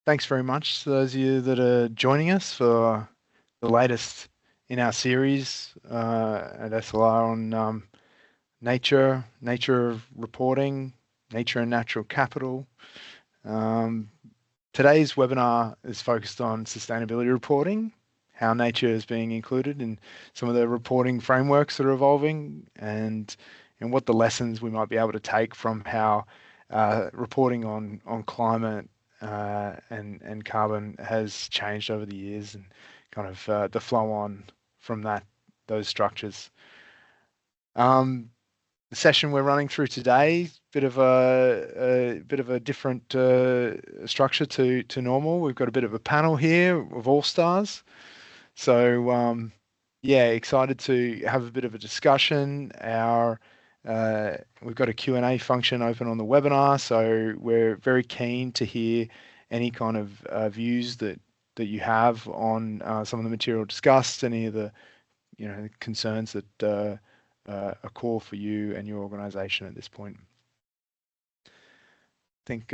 Thanks very much to those of you that are joining us for the latest in our series at SLR on nature reporting, nature and natural capital. Today's webinar is focused on sustainability reporting, how nature is being included in some of the reporting frameworks that are evolving, and what the lessons we might be able to take from how reporting on climate and carbon has changed over the years, and kind of the flow on from those structures. The session we're running through today, bit of a different structure to normal. We've got a bit of a panel here of all stars. So yeah, excited to have a bit of a discussion. We've got a Q&A function open on the webinar, so we're very keen to hear any kind of views that you have on some of the material discussed, any of the concerns that are core for you and your organization at this point. I think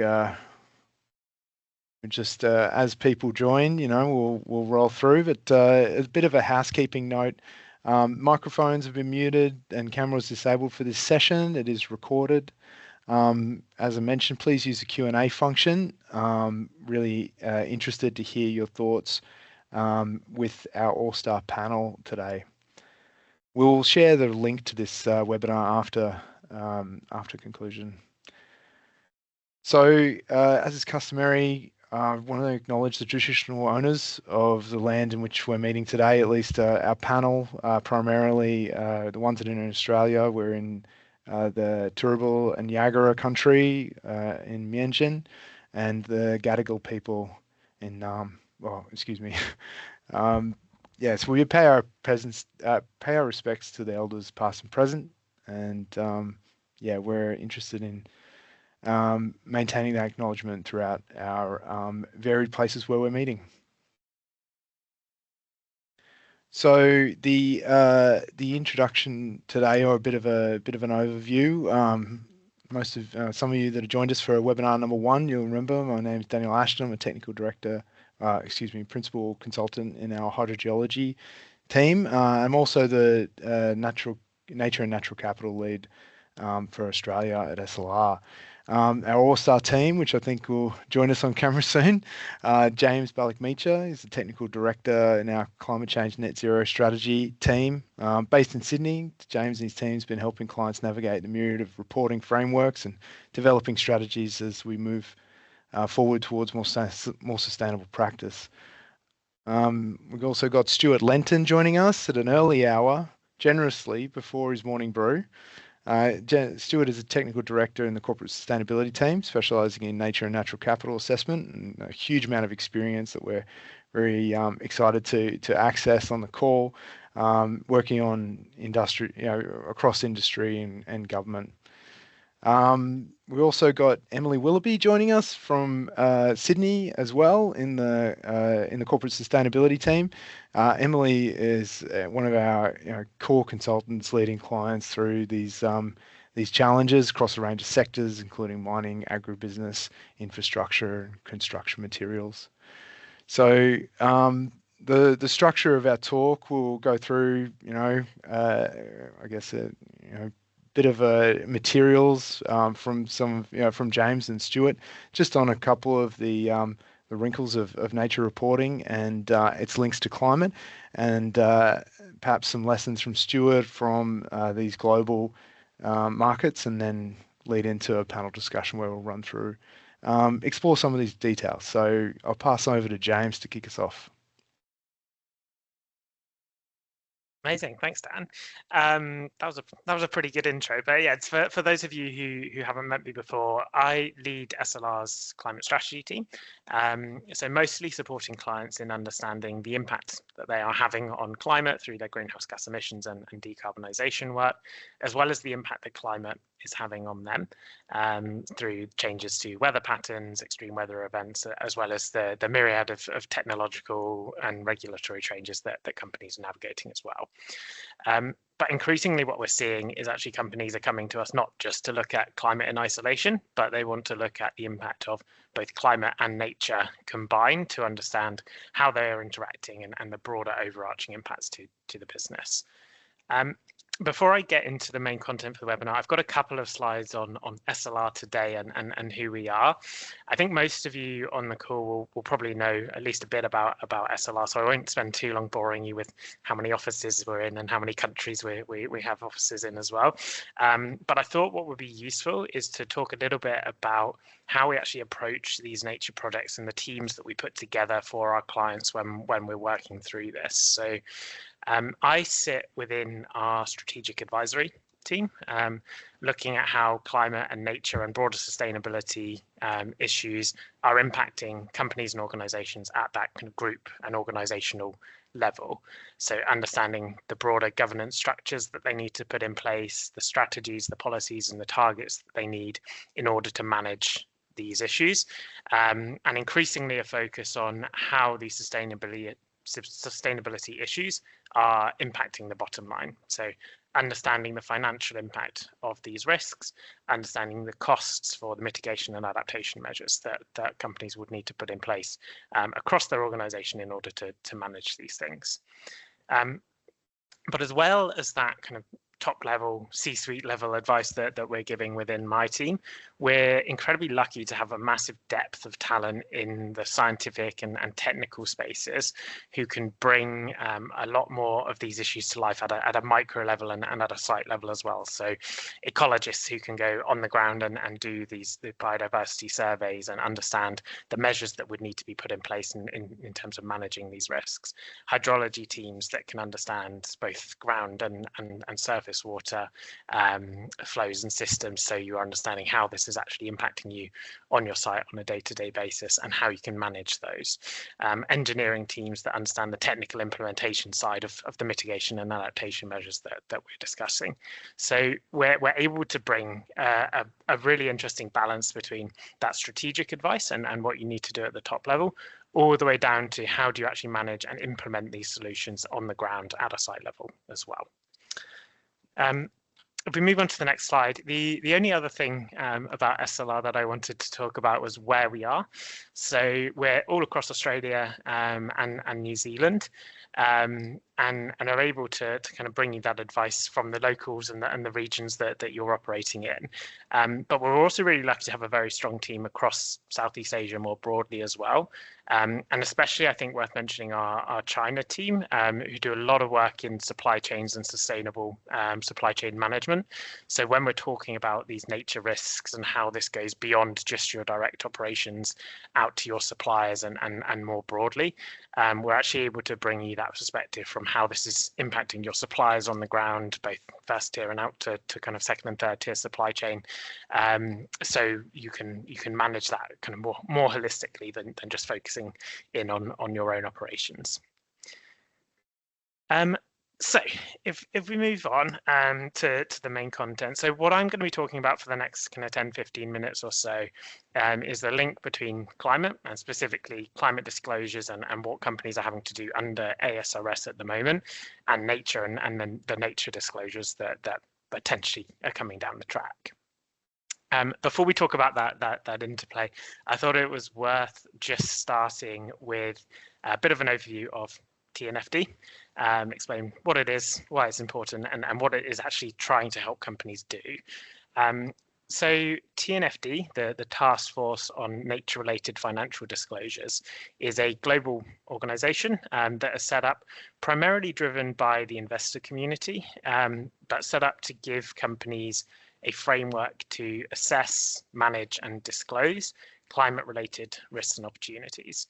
just as people join, we'll roll through, but a bit of a housekeeping note. Microphones have been muted and cameras disabled for this session. It is recorded. As I mentioned, please use the Q&A function. Really interested to hear your thoughts with our all-star panel today. We'll share the link to this webinar after conclusion. So, as is customary, I want to acknowledge the traditional owners of the land in which we're meeting today, at least our panel, primarily the ones that are in Australia. We're in the Turrbal and Yagara country in Mianjin, and the Gadigal people in yeah, so we pay our respects to the elders past and present, and yeah, we're interested in maintaining that acknowledgement throughout our varied places where we're meeting. So the introduction today, or a bit of an overview. Some of you that have joined us for webinar number 1, you'll remember my name is Daniel Ashton. I'm a technical director. Principal consultant in our hydrogeology team. I'm also the nature and natural capital lead for Australia at SLR. Our all-star team, which I think will join us on camera soon, James Balak-Meacher is the technical director in our climate change net zero strategy team. Based in Sydney, James and his team has been helping clients navigate the myriad of reporting frameworks and developing strategies as we move forward towards more sustainable practice. We've also got Stuart Lenton joining us at an early hour, generously before his morning brew. Stuart is a technical director in the corporate sustainability team, specialising in nature and natural capital assessment, and a huge amount of experience that we're very excited to access on the call, working on industry, across industry and government. We also got Emily Willoughby joining us from Sydney as well in the corporate sustainability team. Emily is one of our core consultants leading clients through these challenges across a range of sectors, including mining, agribusiness, infrastructure, and construction materials. So the structure of our talk will go through, I guess, bit of materials from from James and Stuart, just on a couple of the wrinkles of nature reporting and its links to climate, and perhaps some lessons from Stuart from these global markets, and then lead into a panel discussion where we'll run through, explore some of these details. So I'll pass over to James to kick us off. Amazing, thanks, Dan. That was a pretty good intro. But yeah, for those of you who haven't met me before, I lead SLR's climate strategy team. So mostly supporting clients in understanding the impact that they are having on climate through their greenhouse gas emissions and decarbonisation work, as well as the impact that climate is having on them through changes to weather patterns, extreme weather events, as well as the myriad of technological and regulatory changes that companies are navigating as well. But increasingly what we're seeing is actually companies are coming to us not just to look at climate in isolation, but they want to look at the impact of both climate and nature combined to understand how they are interacting and the broader overarching impacts to the business. Before I get into the main content for the webinar, I've got a couple of slides on SLR today and who we are. I think most of you on the call will probably know at least a bit about SLR, so I won't spend too long boring you with how many offices we're in and how many countries we have offices in as well. But I thought what would be useful is to talk a little bit about how we actually approach these nature projects and the teams that we put together for our clients when we're working through this. So I sit within our strategic advisory team, looking at how climate and nature and broader sustainability issues are impacting companies and organizations at that kind of group and organizational level. So understanding the broader governance structures that they need to put in place, the strategies, the policies, and the targets that they need in order to manage these issues, and increasingly a focus on how these sustainability issues are impacting the bottom line. So understanding the financial impact of these risks, understanding the costs for the mitigation and adaptation measures that companies would need to put in place across their organization in order to manage these things. But as well as that kind of top level, C-suite level advice that we're giving within my team, we're incredibly lucky to have a massive depth of talent in the scientific and technical spaces who can bring a lot more of these issues to life at a micro level and at a site level as well. So ecologists who can go on the ground and do the biodiversity surveys and understand the measures that would need to be put in place in terms of managing these risks. Hydrology teams that can understand both ground and surface water flows and systems, so you're understanding how this is actually impacting you on your site on a day-to-day basis and how you can manage those. Engineering teams that understand the technical implementation side of the mitigation and adaptation measures that we're discussing. So we're able to bring a really interesting balance between that strategic advice and what you need to do at the top level, all the way down to how do you actually manage and implement these solutions on the ground at a site level as well. If we move on to the next slide, the only other thing about SLR that I wanted to talk about was where we are. So we're all across Australia and New Zealand, and are able to kind of bring you that advice from the locals and the regions that you're operating in. But we're also really lucky to have a very strong team across Southeast Asia more broadly as well. And especially, I think worth mentioning our China team, who do a lot of work in supply chains and sustainable supply chain management. So when we're talking about these nature risks and how this goes beyond just your direct operations out to your suppliers and more broadly, we're actually able to bring you that perspective from how this is impacting your suppliers on the ground, both first tier and out to kind of second and third tier supply chain. So you can manage that kind of more holistically than just focusing in on your own operations. So if we move on to the main content, so what I'm going to be talking about for the next kind of 10-15 minutes or so is the link between climate and specifically climate disclosures and what companies are having to do under IFRS at the moment, and nature and then the nature disclosures that potentially are coming down the track. Before we talk about that interplay, I thought it was worth just starting with a bit of an overview of TNFD, explain what it is, why it's important, and what it is actually trying to help companies do. So TNFD, the Taskforce on Nature-Related Financial Disclosures, is a global organization that is set up primarily driven by the investor community, but set up to give companies a framework to assess, manage, and disclose climate-related risks and opportunities.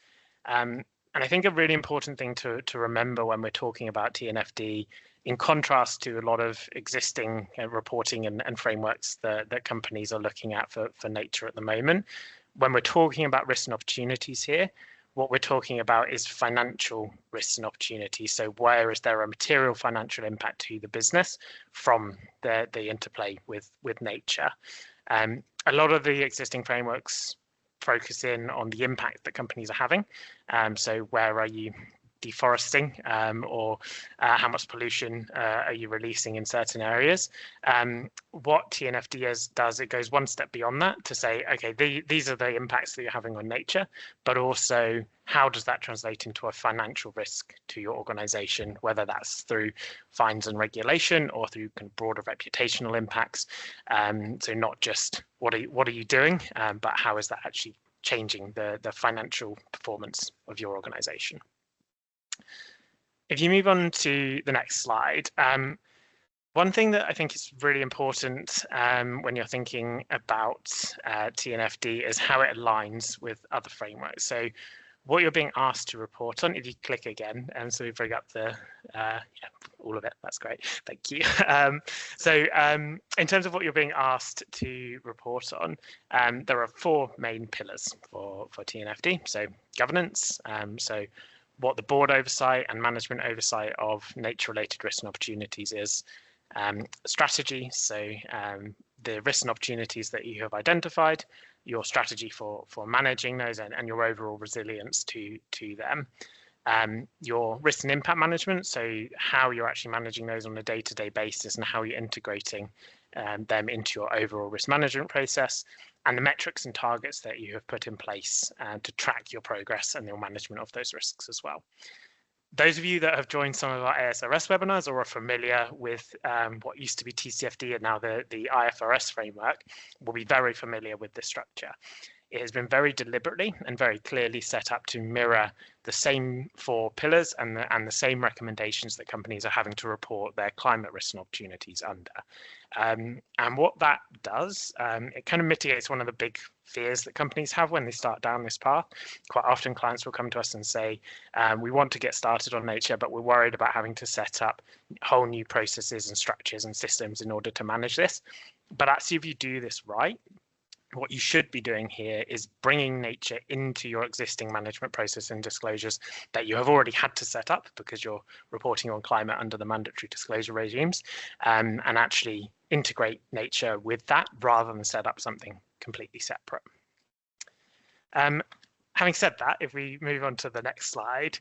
And I think a really important thing to remember when we're talking about TNFD, in contrast to a lot of existing reporting and frameworks that companies are looking at for nature at the moment, when we're talking about risks and opportunities here, what we're talking about is financial risks and opportunities. So where is there a material financial impact to the business from the interplay with nature? A lot of the existing frameworks focus in on the impact that companies are having. So where are you deforesting, or how much pollution are you releasing in certain areas. What TNFD does, it goes one step beyond that to say, okay, these are the impacts that you're having on nature, but also how does that translate into a financial risk to your organization, whether that's through fines and regulation or through kind of broader reputational impacts. So not just what are you doing, but how is that actually changing the financial performance of your organization. If you move on to the next slide, one thing that I think is really important when you're thinking about TNFD is how it aligns with other frameworks. So what you're being asked to report on, if you click again, and so we bring up the, all of it, that's great, thank you. In terms of what you're being asked to report on, there are 4 main pillars for TNFD. So governance, so what the board oversight and management oversight of nature-related risks and opportunities is. Strategy, so the risks and opportunities that you have identified, your strategy for managing those, and your overall resilience to them. Your risk and impact management, so how you're actually managing those on a day-to-day basis and how you're integrating them into your overall risk management process, and the metrics and targets that you have put in place to track your progress and your management of those risks as well. Those of you that have joined some of our IFRS webinars or are familiar with what used to be TCFD and now the IFRS framework will be very familiar with this structure. It has been very deliberately and very clearly set up to mirror the same 4 pillars and the same recommendations that companies are having to report their climate risks and opportunities under. And what that does, it kind of mitigates one of the big fears that companies have when they start down this path. Quite often clients will come to us and say, we want to get started on nature, but we're worried about having to set up whole new processes and structures and systems in order to manage this. But actually, if you do this right, what you should be doing here is bringing nature into your existing management process and disclosures that you have already had to set up because you're reporting on climate under the mandatory disclosure regimes, and actually integrate nature with that rather than set up something completely separate. Having said that, if we move on to the next slide,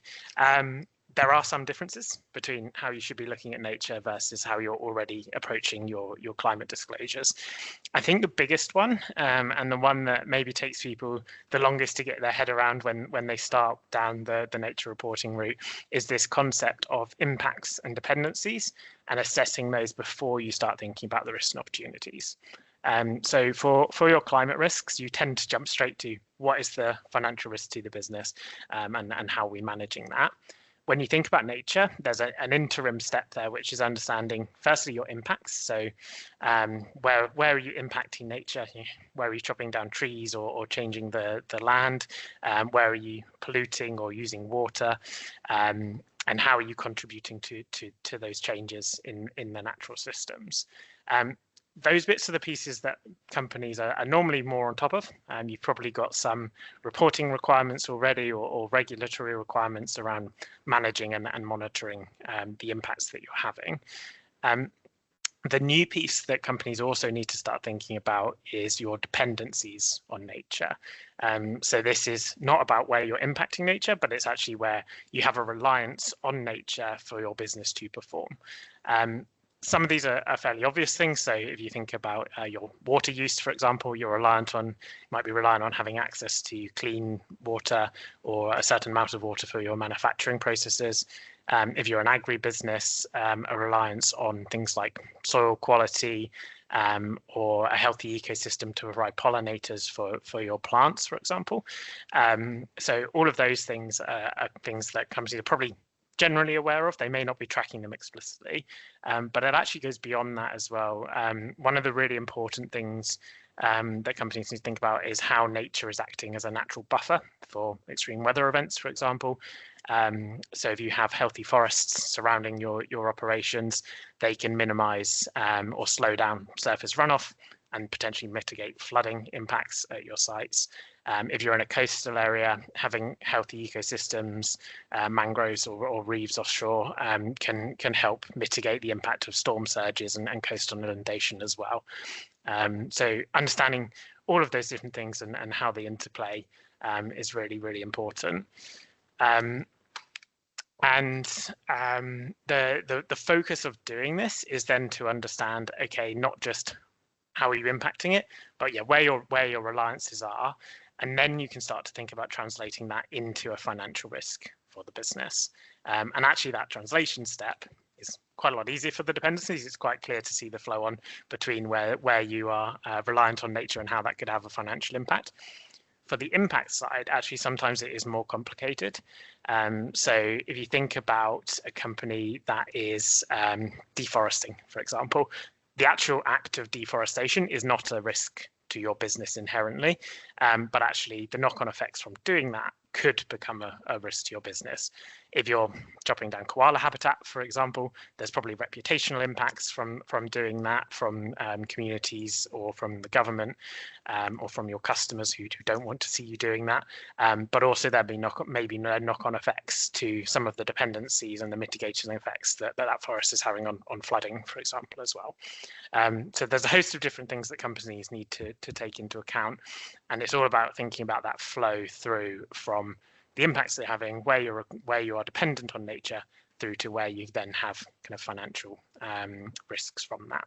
there are some differences between how you should be looking at nature versus how you're already approaching your climate disclosures. I think the biggest one, and the one that maybe takes people the longest to get their head around when they start down the nature reporting route, is this concept of impacts and dependencies and assessing those before you start thinking about the risks and opportunities. So for your climate risks, you tend to jump straight to what is the financial risk to the business, and how are we managing that. When you think about nature, there's an interim step there, which is understanding, firstly, your impacts. So where are you impacting nature? Where are you chopping down trees or changing the land? Where are you polluting or using water? And how are you contributing to those changes in the natural systems? Those bits are the pieces that companies are normally more on top of. You've probably got some reporting requirements already or regulatory requirements around managing and monitoring the impacts that you're having. The new piece that companies also need to start thinking about is your dependencies on nature. So this is not about where you're impacting nature, but it's actually where you have a reliance on nature for your business to perform. Some of these are fairly obvious things. So if you think about your water use, for example, you're might be relying on having access to clean water or a certain amount of water for your manufacturing processes. If you're an agribusiness, a reliance on things like soil quality, or a healthy ecosystem to provide pollinators for your plants, for example. So all of those things are things that companies are probably generally aware of. They may not be tracking them explicitly, but it actually goes beyond that as well. One of the really important things that companies need to think about is how nature is acting as a natural buffer for extreme weather events, for example. So if you have healthy forests surrounding your operations, they can minimize or slow down surface runoff and potentially mitigate flooding impacts at your sites. If you're in a coastal area, having healthy ecosystems, mangroves or reefs offshore can help mitigate the impact of storm surges and coastal inundation as well. So understanding all of those different things and how they interplay is really, really important. And the focus of doing this is then to understand, okay, not just how are you impacting it, but yeah, where your reliances are, and then you can start to think about translating that into a financial risk for the business. And actually, that translation step is quite a lot easier for the dependencies. It's quite clear to see the flow on between where you are reliant on nature and how that could have a financial impact. For the impact side, actually, sometimes it is more complicated. So if you think about a company that is deforesting, for example, the actual act of deforestation is not a risk to your business inherently, but actually the knock-on effects from doing that could become a risk to your business. If you're chopping down koala habitat, for example, there's probably reputational impacts from doing that, from communities or from the government, or from your customers who don't want to see you doing that. But also there'll be maybe knock-on effects to some of the dependencies and the mitigation effects that forest is having on flooding, for example, as well. So there's a host of different things that companies need to take into account, and it's all about thinking about that flow through from the impacts they're having, where you are dependent on nature, through to where you then have kind of financial risks from that.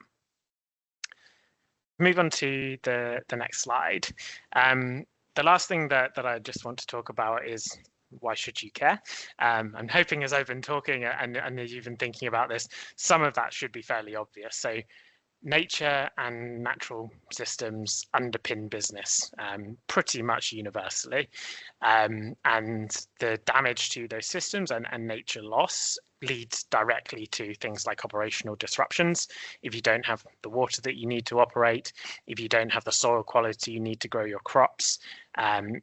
Move on to the next slide. The last thing that I just want to talk about is why should you care? I'm hoping as I've been talking and as you've been thinking about this, some of that should be fairly obvious. So nature and natural systems underpin business pretty much universally, and the damage to those systems and nature loss leads directly to things like operational disruptions. If you don't have the water that you need to operate, if you don't have the soil quality you need to grow your crops,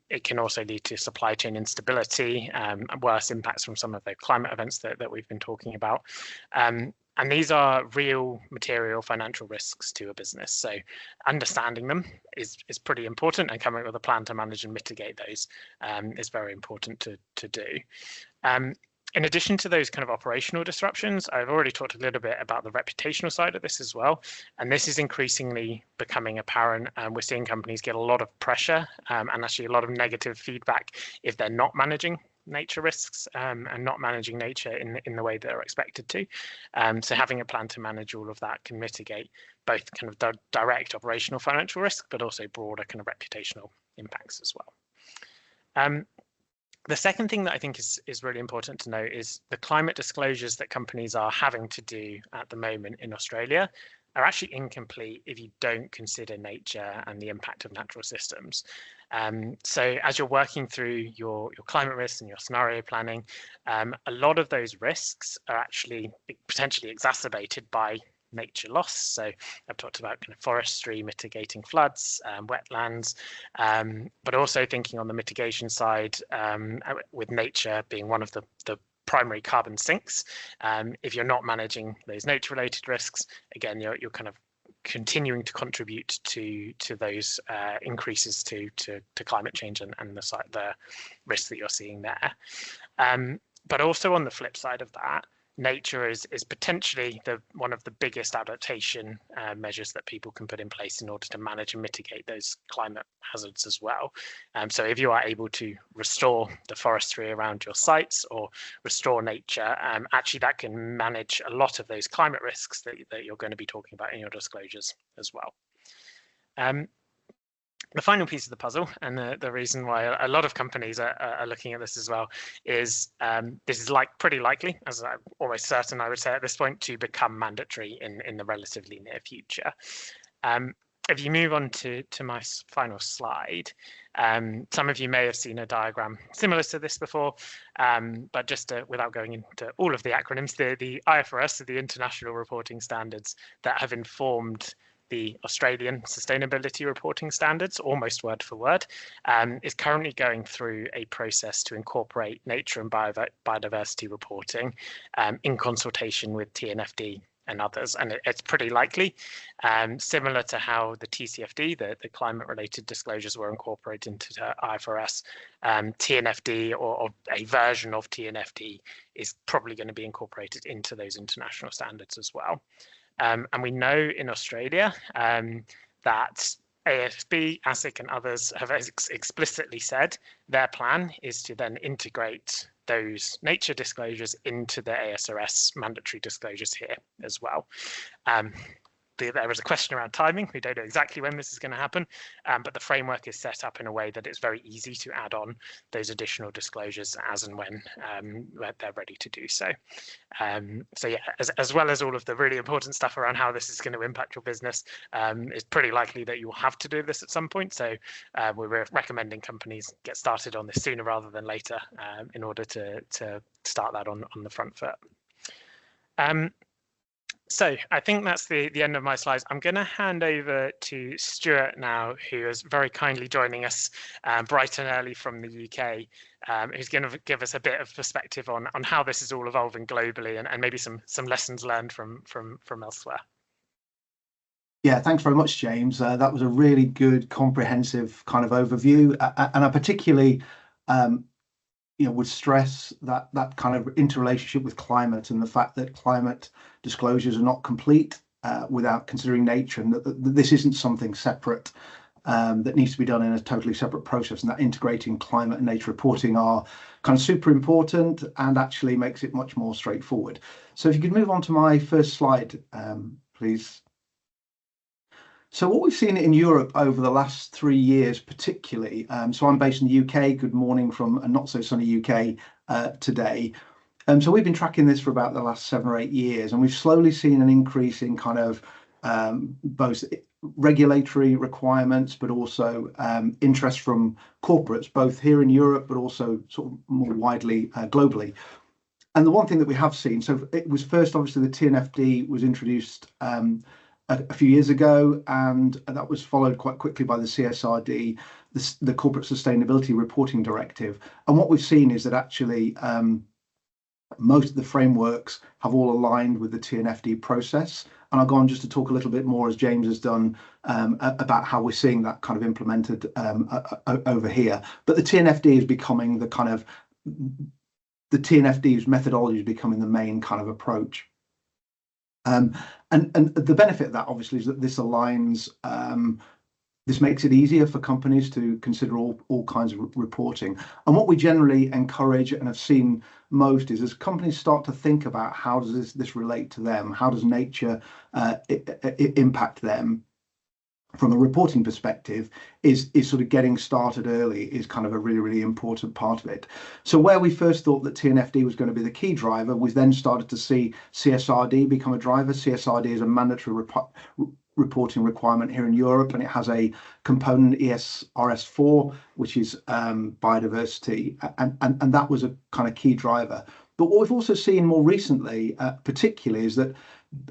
it can also lead to supply chain instability, and worse impacts from some of the climate events that we've been talking about. And these are real material financial risks to a business. So understanding them is pretty important, and coming up with a plan to manage and mitigate those is very important to do. In addition to those kind of operational disruptions, I've already talked a little bit about the reputational side of this as well. And this is increasingly becoming apparent. We're seeing companies get a lot of pressure and actually a lot of negative feedback if they're not managing nature risks and not managing nature in the way they're expected to. So having a plan to manage all of that can mitigate both kind of direct operational financial risk, but also broader kind of reputational impacts as well. The second thing that I think is really important to note is the climate disclosures that companies are having to do at the moment in Australia are actually incomplete if you don't consider nature and the impact of natural systems. So as you're working through your climate risks and your scenario planning, a lot of those risks are actually potentially exacerbated by nature loss. So I've talked about kind of forestry, mitigating floods, wetlands, but also thinking on the mitigation side, with nature being one of the primary carbon sinks. If you're not managing those nature-related risks, again, you're kind of continuing to contribute to those increases to climate change and the risks that you're seeing there. But also on the flip side of that, nature is potentially one of the biggest adaptation measures that people can put in place in order to manage and mitigate those climate hazards as well. So if you are able to restore the forestry around your sites or restore nature, actually that can manage a lot of those climate risks that you're going to be talking about in your disclosures as well. The final piece of the puzzle, and the reason why a lot of companies are looking at this as well, is this is pretty likely, as I'm almost certain I would say at this point, to become mandatory in the relatively near future. If you move on to my final slide, some of you may have seen a diagram similar to this before, but just without going into all of the acronyms, the IFRS, so the International Reporting Standards that have informed the Australian Sustainability Reporting Standards, almost word for word, is currently going through a process to incorporate nature and biodiversity reporting in consultation with TNFD and others. And it's pretty likely, similar to how the TCFD, the climate-related disclosures, were incorporated into IFRS, TNFD or a version of TNFD is probably going to be incorporated into those international standards as well. And we know in Australia that ASB, ASIC and others have explicitly said their plan is to then integrate those nature disclosures into the ASRS mandatory disclosures here as well. There was a question around timing. We don't know exactly when this is going to happen, but the framework is set up in a way that it's very easy to add on those additional disclosures as and when they're ready to do so. So yeah, as well as all of the really important stuff around how this is going to impact your business, it's pretty likely that you will have to do this at some point. So we're recommending companies get started on this sooner rather than later in order to start that on the front foot. So I think that's the end of my slides. I'm going to hand over to Stuart now, who is very kindly joining us bright and early from the UK, who's going to give us a bit of perspective on how this is all evolving globally and maybe some lessons learned from elsewhere. Yeah, thanks very much, James. That was a really good, comprehensive kind of overview, and I particularly would stress that kind of interrelationship with climate and the fact that climate disclosures are not complete without considering nature, and that this isn't something separate that needs to be done in a totally separate process, and that integrating climate and nature reporting are kind of super important and actually makes it much more straightforward. So if you could move on to my first slide, please. So what we've seen in Europe over the last 3 years particularly, so I'm based in the UK, good morning from a not so sunny UK today. So we've been tracking this for about the last 7 or 8 years, and we've slowly seen an increase in kind of both regulatory requirements, but also interest from corporates, both here in Europe, but also sort of more widely globally. And the one thing that we have seen, so it was first, obviously, the TNFD was introduced a few years ago, and that was followed quite quickly by the CSRD, the Corporate Sustainability Reporting Directive. And what we've seen is that actually most of the frameworks have all aligned with the TNFD process. And I'll go on just to talk a little bit more, as James has done, about how we're seeing that kind of implemented over here. But the TNFD is becoming the kind of, the TNFD's methodology is becoming the main kind of approach. And the benefit of that, obviously, is that this aligns, this makes it easier for companies to consider all kinds of reporting. And what we generally encourage and have seen most is as companies start to think about how does this relate to them, how does nature impact them from a reporting perspective, is sort of getting started early is kind of a really, really important part of it. So where we first thought that TNFD was going to be the key driver, we then started to see CSRD become a driver. CSRD is a mandatory reporting requirement here in Europe, and it has a component IFRS 4, which is biodiversity, and that was a kind of key driver. But what we've also seen more recently, particularly, is that,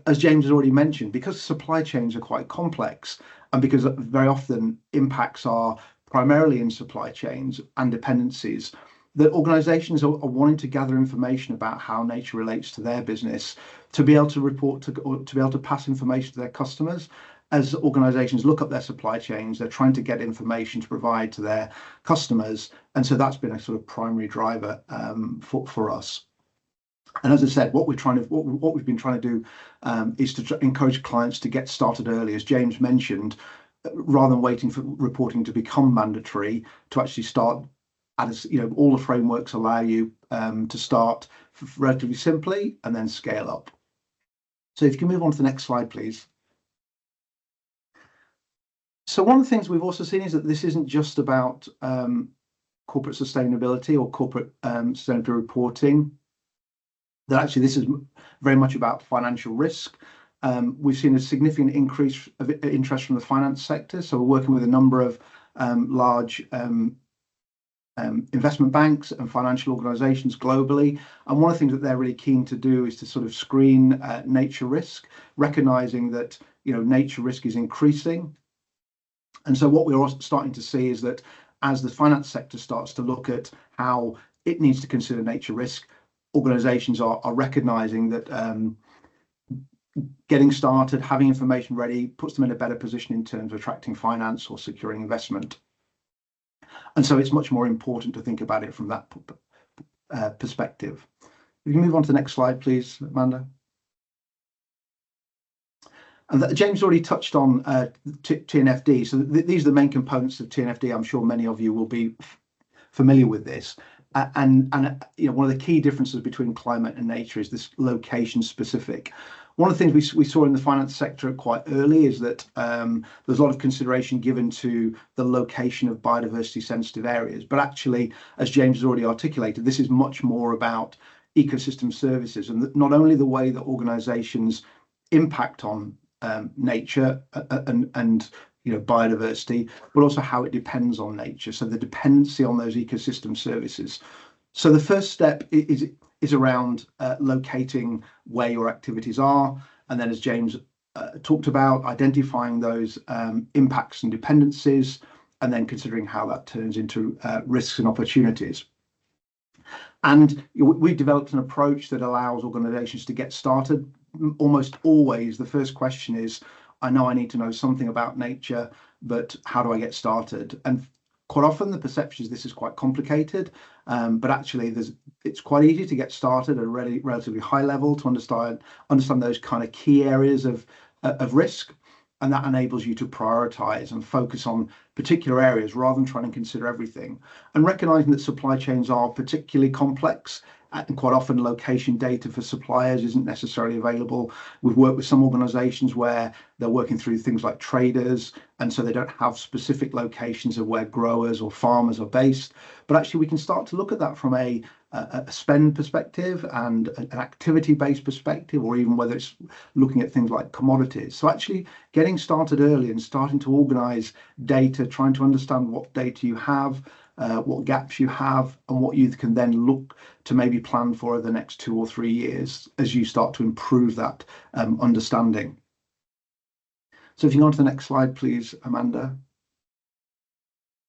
as James has already mentioned, because supply chains are quite complex, and because very often impacts are primarily in supply chains and dependencies, that organizations are wanting to gather information about how nature relates to their business, to be able to report to, or to be able to pass information to their customers. As organizations look up their supply chains, they're trying to get information to provide to their customers, and so that's been a sort of primary driver for us. And as I said, what we've been trying to do is to encourage clients to get started early, as James mentioned, rather than waiting for reporting to become mandatory, to actually start. As all the frameworks allow you to start relatively simply and then scale up. So if you can move on to the next slide, please. So one of the things we've also seen is that this isn't just about corporate sustainability or corporate sustainability reporting. That actually this is very much about financial risk. We've seen a significant increase of interest from the finance sector. So we're working with a number of large investment banks and financial organizations globally. And one of the things that they're really keen to do is to sort of screen nature risk, recognizing that nature risk is increasing. And so what we're also starting to see is that as the finance sector starts to look at how it needs to consider nature risk, organizations are recognizing that getting started, having information ready, puts them in a better position in terms of attracting finance or securing investment. And so it's much more important to think about it from that perspective. If you can move on to the next slide, please, Amanda. And James already touched on TNFD. So these are the main components of TNFD. I'm sure many of you will be familiar with this. And one of the key differences between climate and nature is this location specific. One of the things we saw in the finance sector quite early is that there's a lot of consideration given to the location of biodiversity sensitive areas. But actually, as James has already articulated, this is much more about ecosystem services, and not only the way that organizations impact on nature and biodiversity, but also how it depends on nature. So the dependency on those ecosystem services. So the first step is around locating where your activities are, and then, as James talked about, identifying those impacts and dependencies, and then considering how that turns into risks and opportunities. And we've developed an approach that allows organizations to get started. Almost always the first question is, I know I need to know something about nature, but how do I get started? And quite often the perception is this is quite complicated, but actually it's quite easy to get started at a relatively high level to understand those kind of key areas of risk. And that enables you to prioritize and focus on particular areas rather than trying to consider everything. And recognizing that supply chains are particularly complex, and quite often location data for suppliers isn't necessarily available. We've worked with some organizations where they're working through things like traders, and so they don't have specific locations of where growers or farmers are based. But actually we can start to look at that from a spend perspective and an activity-based perspective, or even whether it's looking at things like commodities. So actually getting started early and starting to organize data, trying to understand what data you have, what gaps you have, and what you can then look to maybe plan for over the next 2 or 3 years as you start to improve that understanding. So if you go on to the next slide, please, Amanda.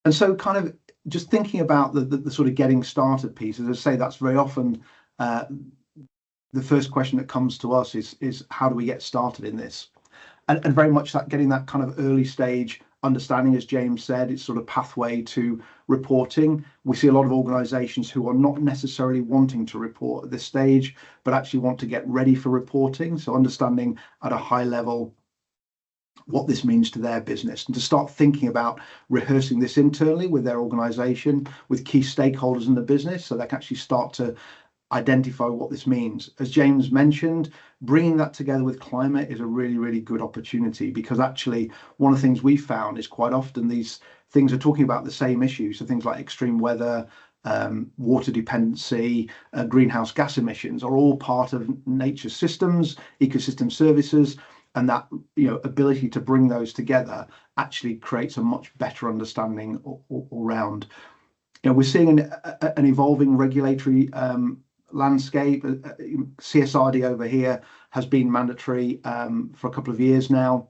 And so kind of just thinking about the sort of getting started piece, as I say, that's very often the first question that comes to us is how do we get started in this? And very much that getting that kind of early stage understanding, as James said, it's sort of pathway to reporting. We see a lot of organizations who are not necessarily wanting to report at this stage, but actually want to get ready for reporting. So understanding at a high level what this means to their business, and to start thinking about rehearsing this internally with their organization, with key stakeholders in the business, so they can actually start to identify what this means. As James mentioned, bringing that together with climate is a really, really good opportunity, because actually one of the things we found is quite often these things are talking about the same issues. So things like extreme weather, water dependency, greenhouse gas emissions are all part of nature's systems, ecosystem services, and that ability to bring those together actually creates a much better understanding all around. We're seeing an evolving regulatory landscape. CSRD over here has been mandatory for a couple of years now.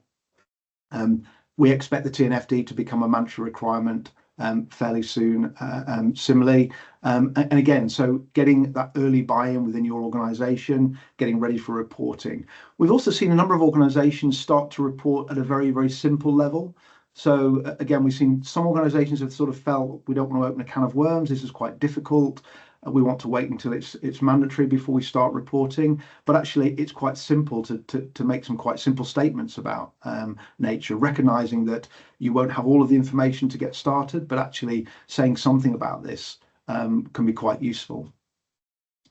We expect the TNFD to become a mandatory requirement fairly soon, similarly. And again, so getting that early buy-in within your organization, getting ready for reporting. We've also seen a number of organizations start to report at a very, very simple level. So again, we've seen some organizations have sort of felt we don't want to open a can of worms. This is quite difficult. We want to wait until it's mandatory before we start reporting. But actually, it's quite simple to make some quite simple statements about nature, recognizing that you won't have all of the information to get started, but actually saying something about this can be quite useful.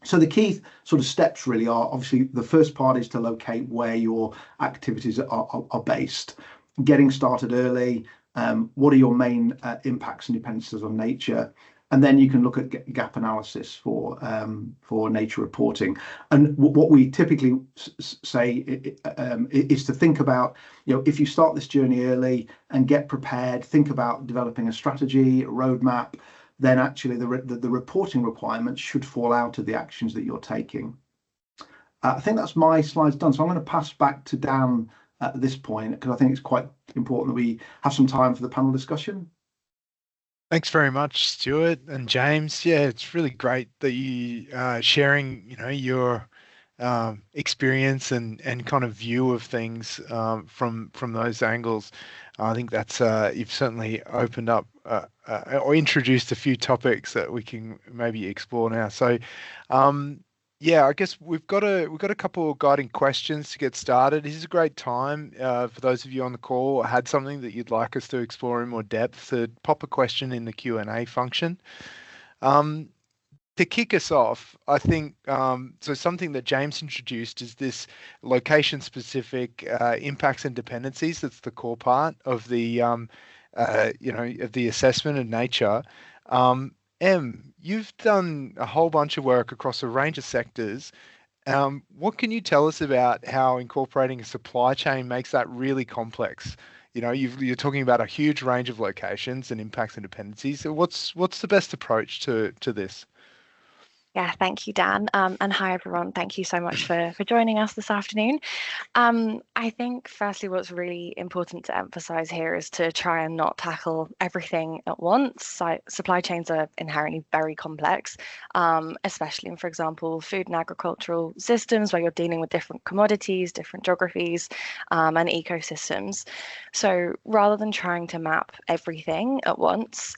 So the key sort of steps really are, obviously, the first part is to locate where your activities are based. Getting started early, what are your main impacts and dependencies on nature? And then you can look at gap analysis for nature reporting. And what we typically say is to think about, if you start this journey early and get prepared, think about developing a strategy, a roadmap, then actually the reporting requirements should fall out of the actions that you're taking. I think that's my slides done. So I'm going to pass back to Dan at this point, because I think it's quite important that we have some time for the panel discussion. Thanks very much, Stuart and James. Yeah, it's really great that you sharing, your experience and kind of view of things from those angles. I think that's you've certainly opened up or introduced a few topics that we can maybe explore now. So, yeah, I guess we've got a couple of guiding questions to get started. This is a great time for those of you on the call or had something that you'd like us to explore in more depth, to pop a question in the Q&A function. to kick us off, I think so. Something that James introduced is this location-specific impacts and dependencies. That's the core part of the of the assessment of nature. You've done a whole bunch of work across a range of sectors. What can you tell us about how incorporating a supply chain makes that really complex? You're talking about a huge range of locations and impacts and dependencies. So what's the best approach to this? Yeah, thank you, Dan. And hi, everyone. Thank you so much for joining us this afternoon. I think firstly, what's really important to emphasize here is to try and not tackle everything at once. Supply chains are inherently very complex, especially in, for example, food and agricultural systems where you're dealing with different commodities, different geographies, and ecosystems. So rather than trying to map everything at once,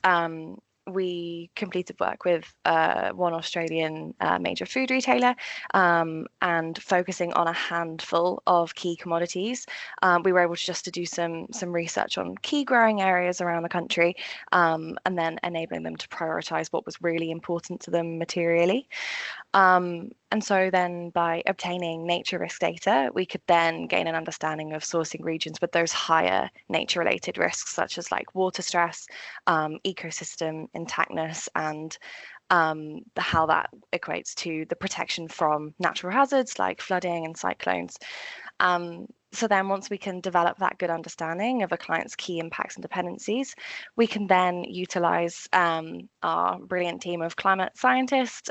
we completed work with one Australian major food retailer and focusing on a handful of key commodities. We were able to just to do some research on key growing areas around the country and then enabling them to prioritize what was really important to them materially. And so then by obtaining nature risk data, we could then gain an understanding of sourcing regions with those higher nature related risks, such as like water stress, ecosystem intactness, and how that equates to the protection from natural hazards like flooding and cyclones. So then once we can develop that good understanding of a client's key impacts and dependencies, we can then utilize our brilliant team of climate scientists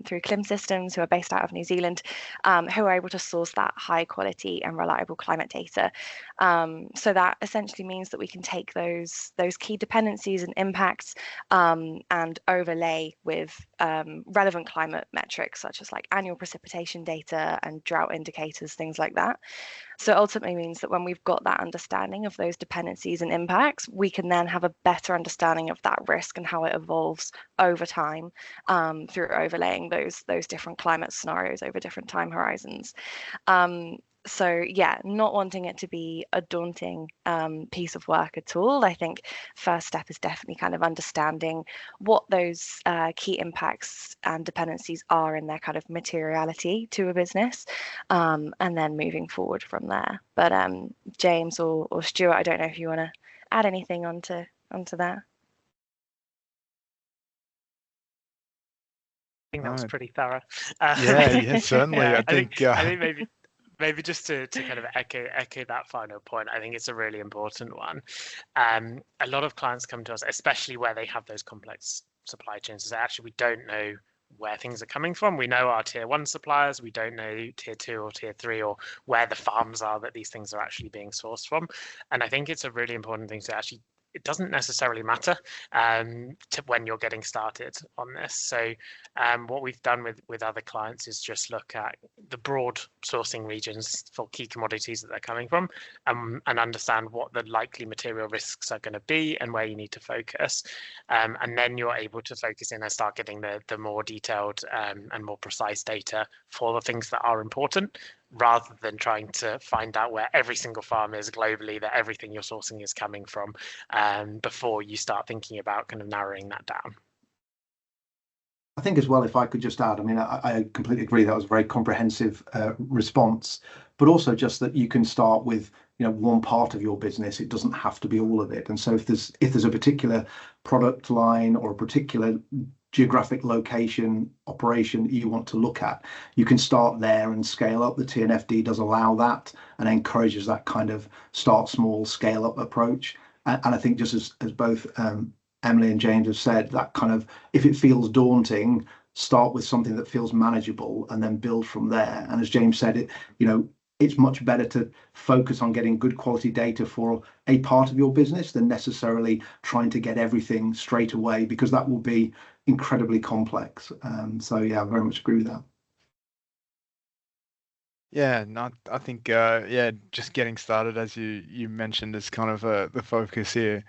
through CLIM Systems, who are based out of New Zealand, who are able to source that high quality and reliable climate data. So that essentially means that we can take those key dependencies and impacts and overlay with relevant climate metrics, such as like annual precipitation data and drought indicators, things like that. So ultimately means that when we've got that understanding of those dependencies and impacts, we can then have a better understanding of that risk and how it evolves over time through overlaying those different climate scenarios over different time horizons. So yeah, not wanting it to be a daunting piece of work at all. I think first step is definitely kind of understanding what those key impacts and dependencies are in their kind of materiality to a business, and then moving forward from there. But James or Stuart, I don't know if you want to add anything onto that. I think that was pretty thorough. Yeah, certainly. Yeah, I think maybe just to kind of echo that final point, I think it's a really important one. A lot of clients come to us, especially where they have those complex supply chains, is actually we don't know where things are coming from. We know our tier 1 suppliers, we don't know tier 2 or tier 3 or where the farms are that these things are actually being sourced from. And I think it's a really important thing to actually, it doesn't necessarily matter to when you're getting started on this. So what we've done with other clients is just look at the broad sourcing regions for key commodities that they're coming from, and understand what the likely material risks are going to be and where you need to focus. And then you're able to focus in and start getting the more detailed and more precise data for the things that are important, rather than trying to find out where every single farm is globally that everything you're sourcing is coming from before you start thinking about kind of narrowing that down. I think as well, if I could just add, I mean, I completely agree that was a very comprehensive response, but also just that you can start with, one part of your business. It doesn't have to be all of it. And so if there's a particular product line or a particular geographic location operation you want to look at, you can start there and scale up. The TNFD does allow that and encourages that kind of start small, scale up approach. And I think just as both Emily and James have said, that kind of, if it feels daunting, start with something that feels manageable and then build from there. And as James said, it's much better to focus on getting good quality data for a part of your business than necessarily trying to get everything straight away, because that will be incredibly complex. So yeah, I very much agree with that. Yeah, no, I think just getting started, as you mentioned, is kind of the focus here.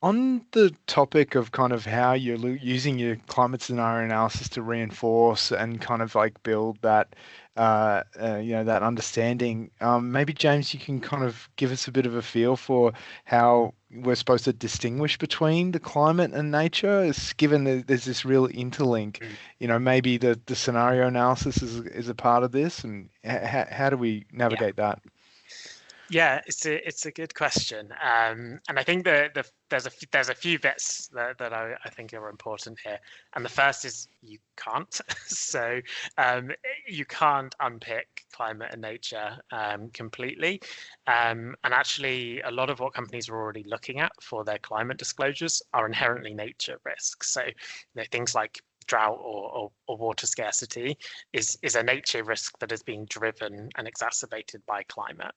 On the topic of kind of how you're using your climate scenario analysis to reinforce and kind of like build that, that understanding, maybe James, you can kind of give us a bit of a feel for how we're supposed to distinguish between the climate and nature, given that there's this real interlink. Maybe the scenario analysis is a part of this, and how do we navigate that? Yeah, it's a good question, and I think there's a few bits that I think are important here. And the first is you can't, so you can't unpick climate and nature completely. And actually, a lot of what companies are already looking at for their climate disclosures are inherently nature risks. So things like drought or water scarcity is a nature risk that is being driven and exacerbated by climate.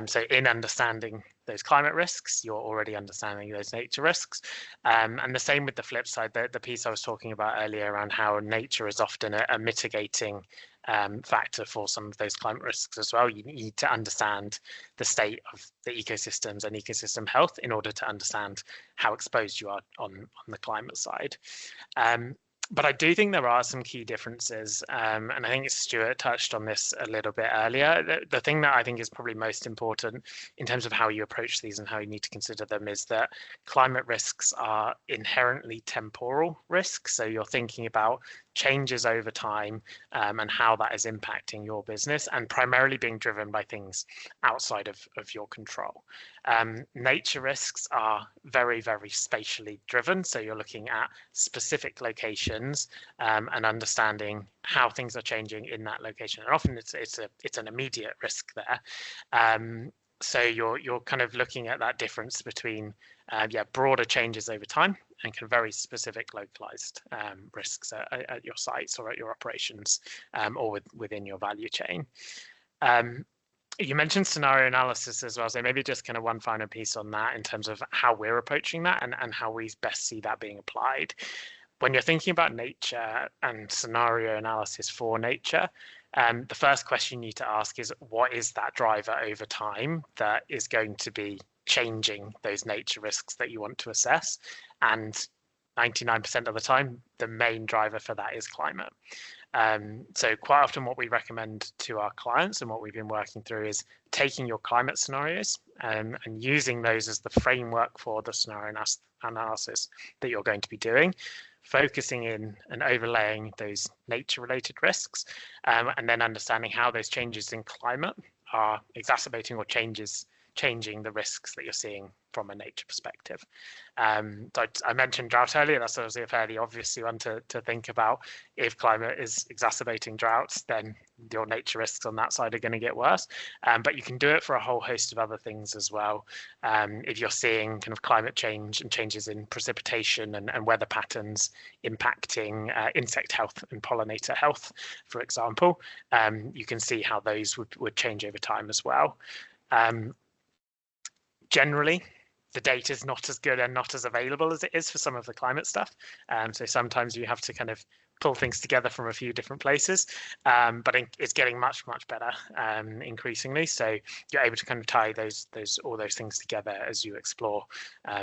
So in understanding those climate risks, you're already understanding those nature risks. And the same with the flip side, the piece I was talking about earlier around how nature is often a mitigating factor for some of those climate risks as well. You need to understand the state of the ecosystems and ecosystem health in order to understand how exposed you are on the climate side. But I do think there are some key differences, and I think Stuart touched on this a little bit earlier. The thing that I think is probably most important in terms of how you approach these and how you need to consider them is that climate risks are inherently temporal risks. So you're thinking about changes over time and how that is impacting your business, and primarily being driven by things outside of your control. Nature risks are very, very spatially driven. So you're looking at specific locations and understanding how things are changing in that location. And often it's an immediate risk there. So you're kind of looking at that difference between broader changes over time and kind of very specific localized risks at your sites or at your operations or within your value chain. You mentioned scenario analysis as well, so maybe just kind of one final piece on that in terms of how we're approaching that and how we best see that being applied. When you're thinking about nature and scenario analysis for nature, the first question you need to ask is, what is that driver over time that is going to be changing those nature risks that you want to assess? And 99% of the time, the main driver for that is climate. So quite often what we recommend to our clients and what we've been working through is taking your climate scenarios and using those as the framework for the scenario analysis that you're going to be doing, focusing in and overlaying those nature-related risks, and then understanding how those changes in climate are exacerbating or changing the risks that you're seeing from a nature perspective. So I mentioned drought earlier. That's obviously a fairly obvious one to think about. If climate is exacerbating droughts, then your nature risks on that side are going to get worse. But you can do it for a whole host of other things as well. If you're seeing kind of climate change and changes in precipitation and weather patterns impacting insect health and pollinator health, for example, you can see how those would change over time as well. Generally, the data is not as good and not as available as it is for some of the climate stuff. So sometimes you have to kind of pull things together from a few different places, but it's getting much, much better increasingly. So you're able to kind of tie all those things together as you explore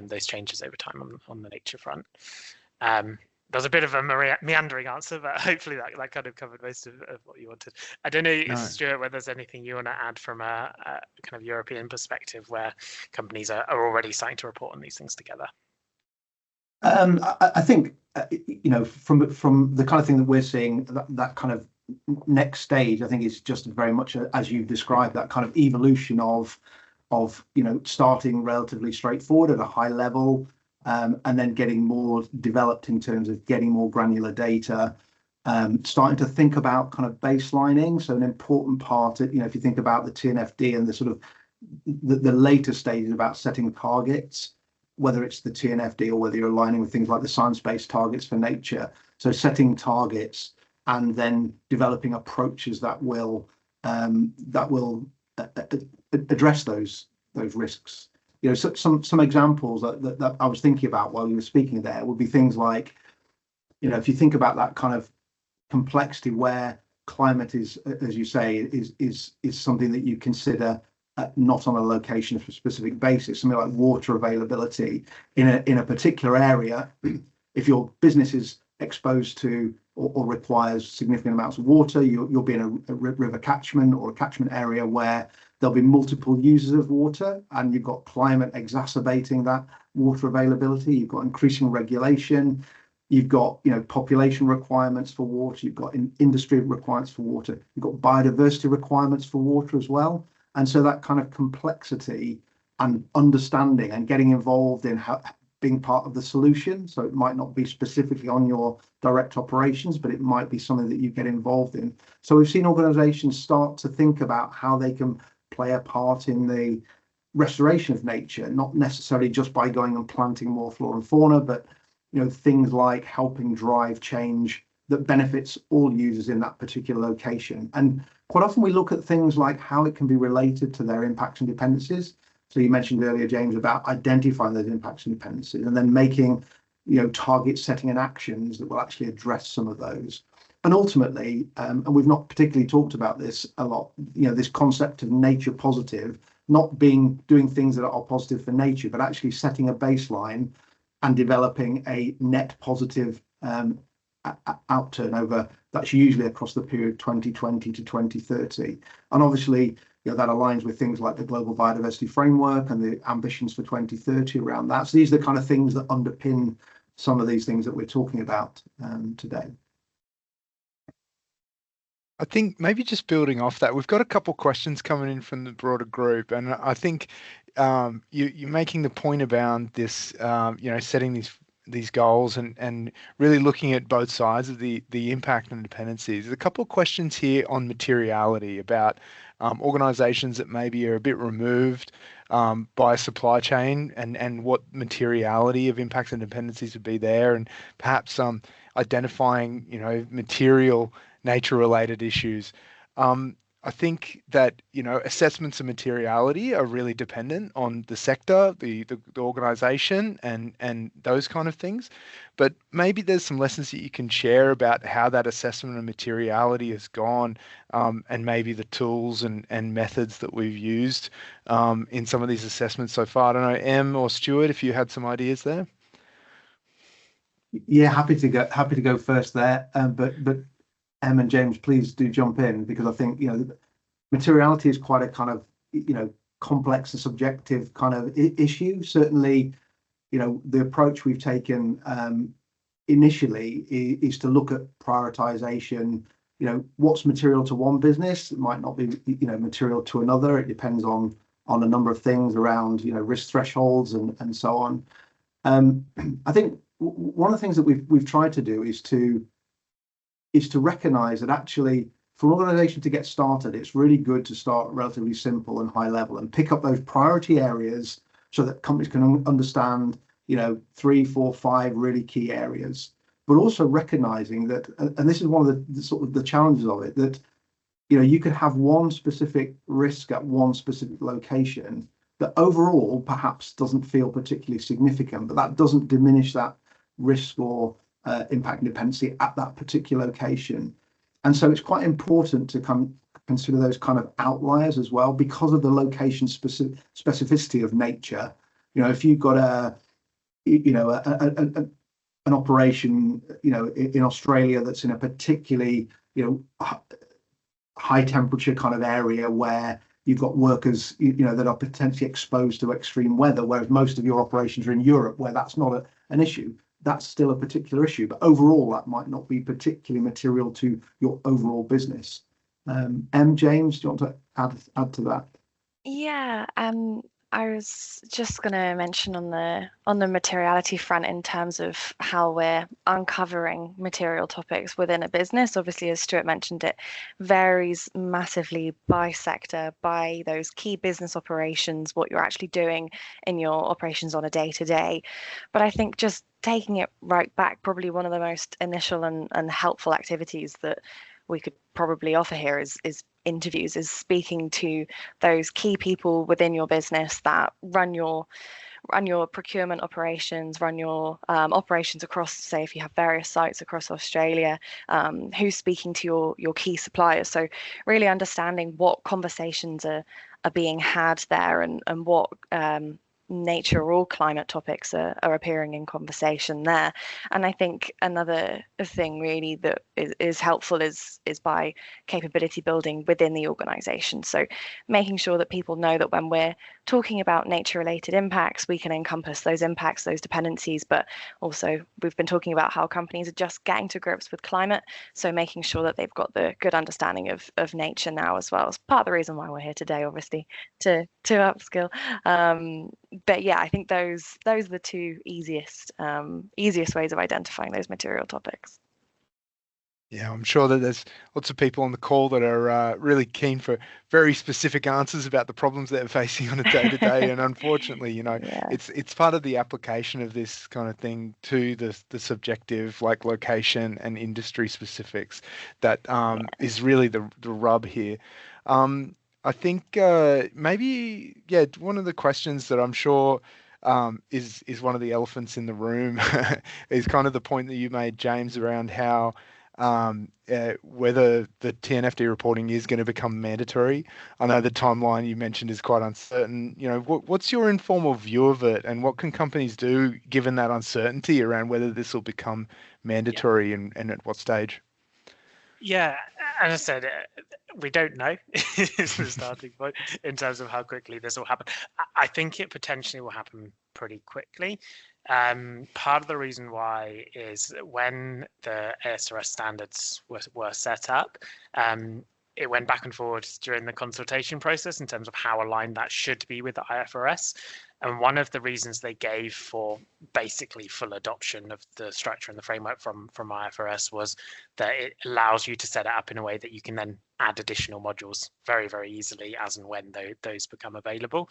those changes over time on the nature front. There's a bit of a meandering answer, but hopefully that kind of covered most of what you wanted. I don't know, Stuart, whether there's anything you want to add from a kind of European perspective where companies are already starting to report on these things together. I think, from the kind of thing that we're seeing, that kind of next stage, I think is just very much as you've described, that kind of evolution of starting relatively straightforward at a high level, and then getting more developed in terms of getting more granular data, starting to think about kind of baselining. So an important part, if you think about the TNFD and the sort of the later stages about setting targets, whether it's the TNFD or whether you're aligning with things like the science-based targets for nature. So setting targets and then developing approaches that will address those risks. So some examples that I was thinking about while you were speaking there would be things like, if you think about that kind of complexity where climate is, as you say, is something that you consider not on a location specific basis. Something like water availability in a particular area. If your business is exposed to or requires significant amounts of water, you'll be in a river catchment or a catchment area where there'll be multiple users of water, and you've got climate exacerbating that water availability. You've got increasing regulation. You've got, population requirements for water. You've got industry requirements for water. You've got biodiversity requirements for water as well. And so that kind of complexity and understanding and getting involved in being part of the solution. So it might not be specifically on your direct operations, but it might be something that you get involved in. So we've seen organizations start to think about how they can play a part in the restoration of nature, not necessarily just by going and planting more flora and fauna, but things like helping drive change that benefits all users in that particular location. And quite often we look at things like how it can be related to their impacts and dependencies. So you mentioned earlier, James, about identifying those impacts and dependencies and then making, target setting and actions that will actually address some of those. And ultimately, and we've not particularly talked about this a lot, this concept of nature positive, not doing things that are positive for nature, but actually setting a baseline and developing a net positive outturn over, that's usually across the period 2020 to 2030. And obviously, that aligns with things like the Global Biodiversity Framework and the ambitions for 2030 around that. So these are the kind of things that underpin some of these things that we're talking about today. I think maybe just building off that, we've got a couple of questions coming in from the broader group, and I think you're making the point about this, setting these goals and really looking at both sides of the impact and dependencies. There's a couple of questions here on materiality about organizations that maybe are a bit removed by supply chain and what materiality of impacts and dependencies would be there, and perhaps identifying, material nature related issues. I think that, assessments of materiality are really dependent on the sector, the organization and those kind of things. But maybe there's some lessons that you can share about how that assessment of materiality has gone, and maybe the tools and methods that we've used in some of these assessments so far. I don't know, Em or Stuart, if you had some ideas there. Yeah, happy to go first there. But Em and James, please do jump in, because I think, materiality is quite a kind of, complex and subjective kind of issue. Certainly, the approach we've taken initially is to look at prioritization. What's material to one business, it might not be, material to another. It depends on a number of things around, risk thresholds and so on. I think one of the things that we've tried to do is to recognize that actually for an organization to get started, it's really good to start relatively simple and high level and pick up those priority areas so that companies can understand, 3, 4, 5 really key areas, but also recognizing that, and this is one of the sort of the challenges of it, that, you could have one specific risk at one specific location that overall perhaps doesn't feel particularly significant, but that doesn't diminish that risk or impact and dependency at that particular location. And so it's quite important to consider those kind of outliers as well, because of the location specificity of nature. If you've got an operation, in Australia that's in a particularly, high temperature kind of area where you've got workers, that are potentially exposed to extreme weather, whereas most of your operations are in Europe where that's not an issue. That's still a particular issue, but overall that might not be particularly material to your overall business. James, do you want to add to that? Yeah, I was just going to mention on the materiality front, in terms of how we're uncovering material topics within a business. Obviously, as Stuart mentioned, it varies massively by sector, by those key business operations, what you're actually doing in your operations on a day-to-day. But I think just taking it right back, probably one of the most initial and helpful activities that we could probably offer here is interviews, is speaking to those key people within your business that run your procurement operations, run your operations across, say, if you have various sites across Australia, who's speaking to your key suppliers. So really understanding what conversations are are being had there, and what nature or climate topics are appearing in conversation there. And I think another thing really that is helpful is by capability building within the organization. So making sure that people know that when we're talking about nature related impacts, we can encompass those impacts, those dependencies, but also we've been talking about how companies are just getting to grips with climate. So making sure that they've got the good understanding of nature now as well. It's part of the reason why we're here today, obviously, to upskill. But yeah, I think those are the two easiest ways of identifying those material topics. Yeah, I'm sure that there's lots of people on the call that are really keen for very specific answers about the problems they're facing on a day-to-day. And unfortunately, yeah. It's part of the application of this kind of thing to the subjective, like location and industry specifics that is really the rub here. I think maybe, one of the questions that I'm sure is one of the elephants in the room is kind of the point that you made, James, around how whether the TNFD reporting is going to become mandatory. I know the timeline you mentioned is quite uncertain. What's your informal view of it, and what can companies do given that uncertainty around whether this will become mandatory and at what stage? Yeah, as I said, we don't know is the starting point in terms of how quickly this will happen. I think it potentially will happen pretty quickly. Part of the reason why is when the IFRS standards were set up, it went back and forward during the consultation process in terms of how aligned that should be with the IFRS. And one of the reasons they gave for basically full adoption of the structure and the framework from IFRS was that it allows you to set it up in a way that you can then add additional modules very, very easily as and when those become available.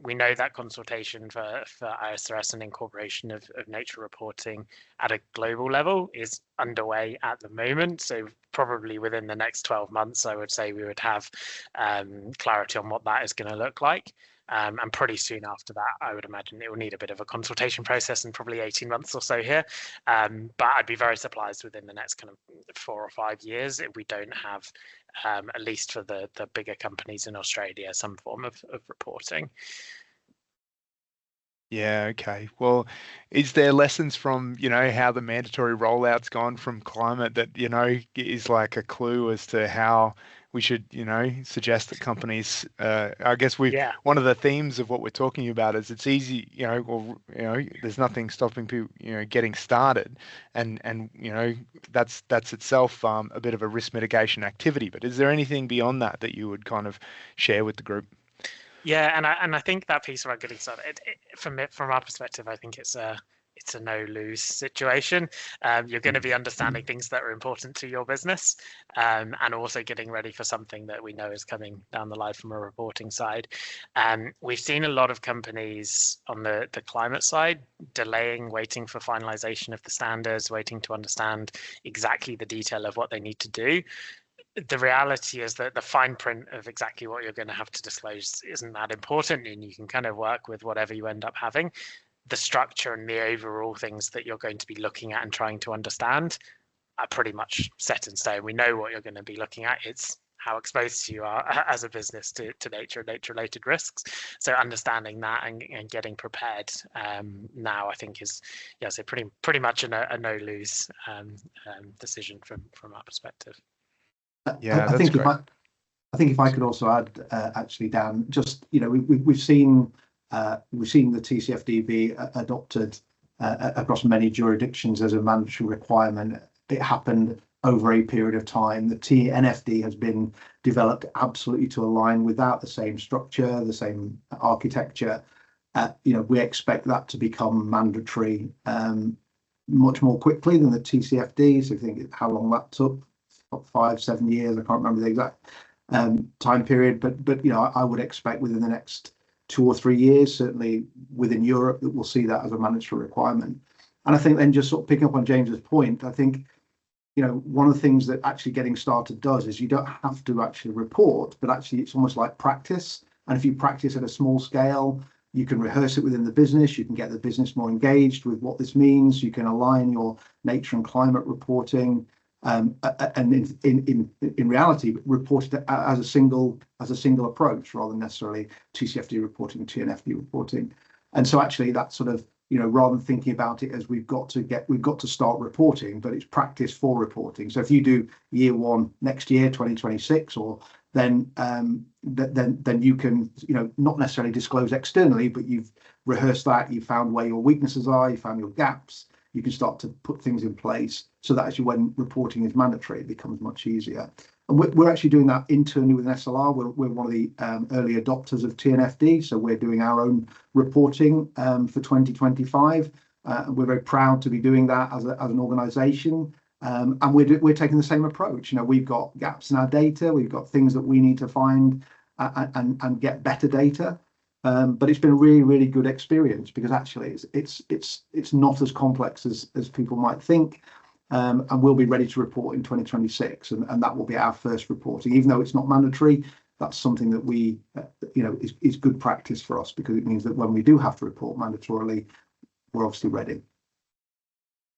We know that consultation for IFRS and incorporation of nature reporting at a global level is underway at the moment. So probably within the next 12 months, I would say we would have clarity on what that is going to look like. And pretty soon after that, I would imagine it will need a bit of a consultation process and probably 18 months or so here. But I'd be very surprised within the next kind of 4 or 5 years if we don't have, at least for the bigger companies in Australia, some form of reporting. Yeah, okay. Well, is there lessons from, how the mandatory rollout's gone from climate that, is like a clue as to how we should, suggest that companies, I guess one of the themes of what we're talking about is it's easy, there's nothing stopping people, getting started, and that's itself a bit of a risk mitigation activity. But is there anything beyond that that you would kind of share with the group? Yeah, and I think that piece about getting started, from our perspective, I think it's a no-lose situation. You're going to be understanding things that are important to your business, and also getting ready for something that we know is coming down the line from a reporting side. We've seen a lot of companies on the climate side delaying, waiting for finalization of the standards, waiting to understand exactly the detail of what they need to do. The reality is that the fine print of exactly what you're going to have to disclose isn't that important, and you can kind of work with whatever you end up having. The structure and the overall things that you're going to be looking at and trying to understand are pretty much set in stone. We know what you're going to be looking at. It's how exposed you are as a business to nature and nature-related risks. So understanding that and getting prepared now, I think, is so pretty much a no-lose decision from our perspective. Yeah, I think if I could also add, actually, Dan, just we've seen the TCFD be adopted across many jurisdictions as a mandatory requirement. It happened over a period of time. The TNFD has been developed absolutely to align without the same structure, the same architecture. We expect that to become mandatory much more quickly than the TCFD. So think how long that took. 5-7 years. I can't remember the exact time period, but I would expect within the next 2 or 3 years, certainly within Europe, that we'll see that as a mandatory requirement. And I think then just sort of picking up on James's point, I think one of the things that actually getting started does is you don't have to actually report, but actually it's almost like practice. And if you practice at a small scale, you can rehearse it within the business. You can get the business more engaged with what this means. You can align your nature and climate reporting and in reality reported as a single approach rather than necessarily TCFD reporting, TNFD reporting. And so actually that sort of, rather than thinking about it as we've got to start reporting, but it's practice for reporting. So if you do year one next year, 2026, or then you can, not necessarily disclose externally, but you've rehearsed that, you've found where your weaknesses are, you found your gaps, you can start to put things in place so that actually when reporting is mandatory, it becomes much easier. And we're actually doing that internally with an SLR. We're one of the early adopters of TNFD, so we're doing our own reporting for 2025. We're very proud to be doing that as an organisation, and we're taking the same approach. We've got gaps in our data, we've got things that we need to find and get better data. But it's been a really, really good experience because actually it's not as complex as people might think. And we'll be ready to report in 2026, and that will be our first reporting. Even though it's not mandatory, that's something that we, is good practice for us because it means that when we do have to report mandatorily, we're obviously ready.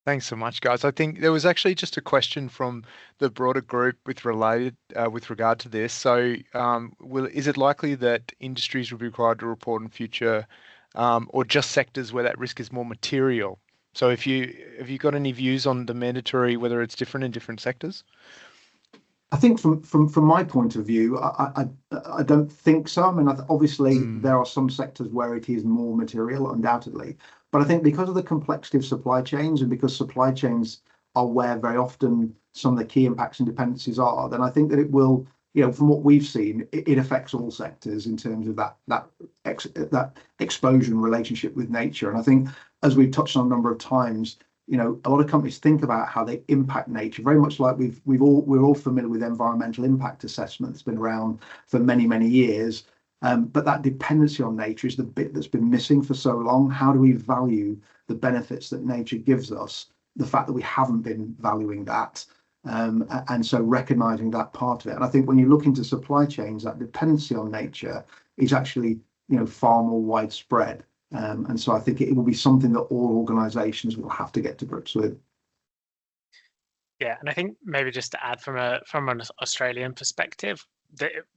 Thanks so much, guys. I think there was actually just a question from the broader group with regard to this. So, is it likely that industries will be required to report in future, or just sectors where that risk is more material? So have you got any views on the mandatory, whether it's different in different sectors? I think from my point of view, I don't think so. I mean, obviously there are some sectors where it is more material, undoubtedly. But I think because of the complexity of supply chains and because supply chains are where very often some of the key impacts and dependencies are, then I think that it will, from what we've seen, it affects all sectors in terms of that exposure and relationship with nature. And I think, as we've touched on a number of times, a lot of companies think about how they impact nature, very much like we're all familiar with environmental impact assessment. It's been around for many, many years. But that dependency on nature is the bit that's been missing for so long. How do we value the benefits that nature gives us? The fact that we haven't been valuing that. And so recognizing that part of it. And I think when you look into supply chains, that dependency on nature is actually, far more widespread. And so I think it will be something that all organizations will have to get to grips with. Yeah, and I think maybe just to add from an Australian perspective,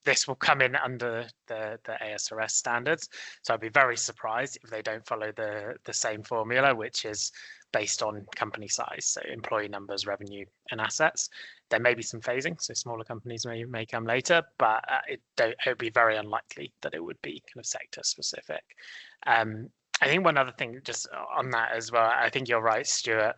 this will come in under the IFRS standards. So I'd be very surprised if they don't follow the same formula, which is based on company size, so employee numbers, revenue, and assets. There may be some phasing, so smaller companies may come later, but it would be very unlikely that it would be kind of sector specific. I think one other thing just on that as well, I think you're right, Stuart.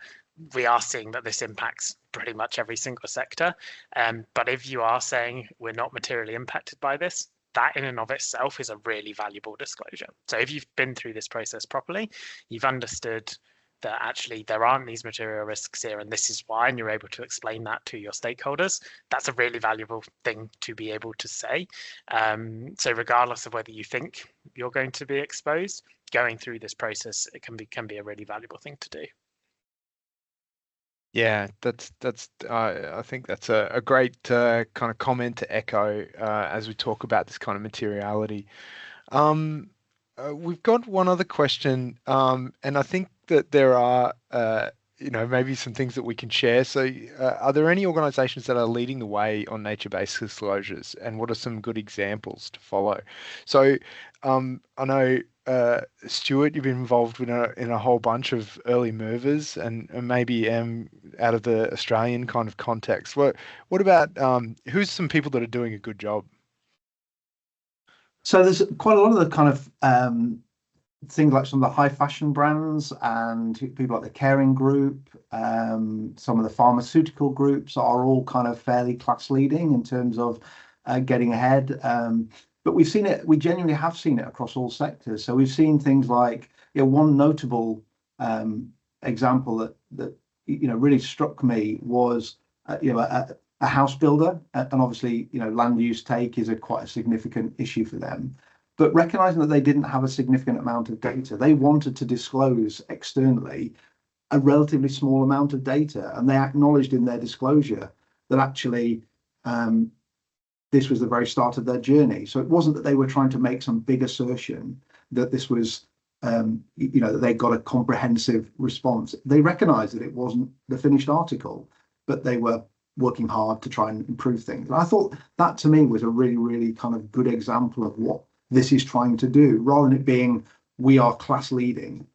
We are seeing that this impacts pretty much every single sector. But if you are saying we're not materially impacted by this, that in and of itself is a really valuable disclosure. So if you've been through this process properly, you've understood that actually there aren't these material risks here, and this is why, and you're able to explain that to your stakeholders, that's a really valuable thing to be able to say. So regardless of whether you think you're going to be exposed, going through this process, it can be a really valuable thing to do. Yeah, that's I think that's a great kind of comment to echo as we talk about this kind of materiality. We've got one other question, and I think that there are maybe some things that we can share. So are there any organizations that are leading the way on nature-based disclosures, and what are some good examples to follow? So I know Stuart, you've been involved in a whole bunch of early movers, and maybe out of the Australian kind of context. What about who's some people that are doing a good job? So there's quite a lot of the kind of things like some of the high fashion brands and people like the Caring Group, some of the pharmaceutical groups are all kind of fairly class leading in terms of getting ahead. But we've seen it, we genuinely have seen it across all sectors. So we've seen things like, one notable example that really struck me was, a house builder, and obviously, land use take is quite a significant issue for them. But recognizing that they didn't have a significant amount of data, they wanted to disclose externally a relatively small amount of data, and they acknowledged in their disclosure that actually this was the very start of their journey. So it wasn't that they were trying to make some big assertion that this was, that they got a comprehensive response. They recognized that it wasn't the finished article, but they were working hard to try and improve things. And I thought that to me was a really, really kind of good example of what this is trying to do, rather than it being we are class leading.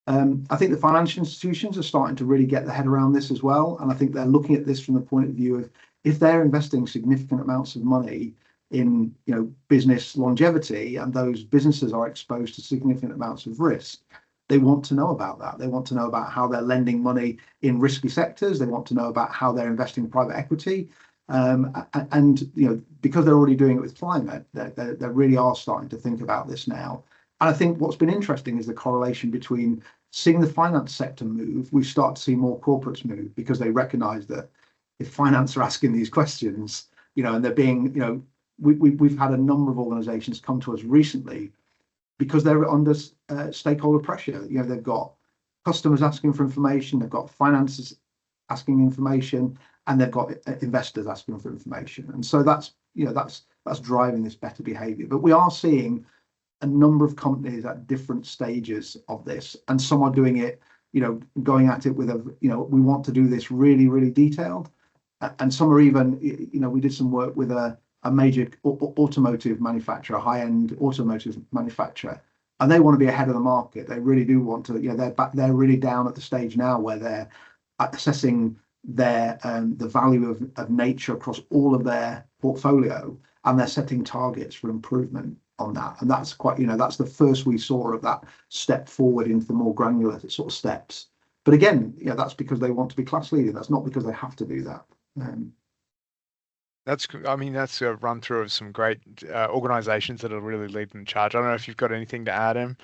I think the financial institutions are starting to really get their head around this as well. And I think they're looking at this from the point of view of, if they're investing significant amounts of money in, business longevity, and those businesses are exposed to significant amounts of risk, they want to know about that. They want to know about how they're lending money in risky sectors. They want to know about how they're investing in private equity. And because they're already doing it with climate, they really are starting to think about this now. And I think what's been interesting is the correlation between seeing the finance sector move. We start to see more corporates move, because they recognise that if finance are asking these questions, and they're being, we've had a number of organisations come to us recently because they're under stakeholder pressure. They've got customers asking for information, they've got finances asking information, and they've got investors asking for information. And so that's driving this better behaviour. But we are seeing a number of companies at different stages of this, and some are doing it, going at it with we want to do this really, really detailed, and some are even, we did some work with a major automotive manufacturer, high-end automotive manufacturer, and they want to be ahead of the market. They really do want to, they're really down at the stage now where they're assessing their the value of nature across all of their portfolio, and they're setting targets for improvement on that. And that's quite, that's the first we saw of that step forward into the more granular sort of steps. But again, that's because they want to be class leading. That's not because they have to do that. That's a run through of some great organisations that are really leading the charge. I don't know if you've got anything to add, Em.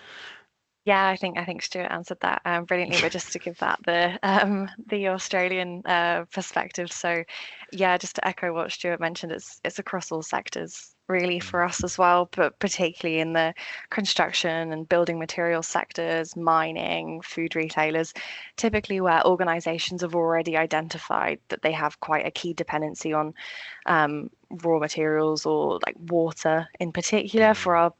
Yeah, I think Stuart answered that brilliantly, but just to give that the Australian perspective. So yeah, just to echo what Stuart mentioned, it's across all sectors really for us as well, but particularly in the construction and building materials sectors, mining, food retailers, typically where organisations have already identified that they have quite a key dependency on raw materials, or like water in particular for our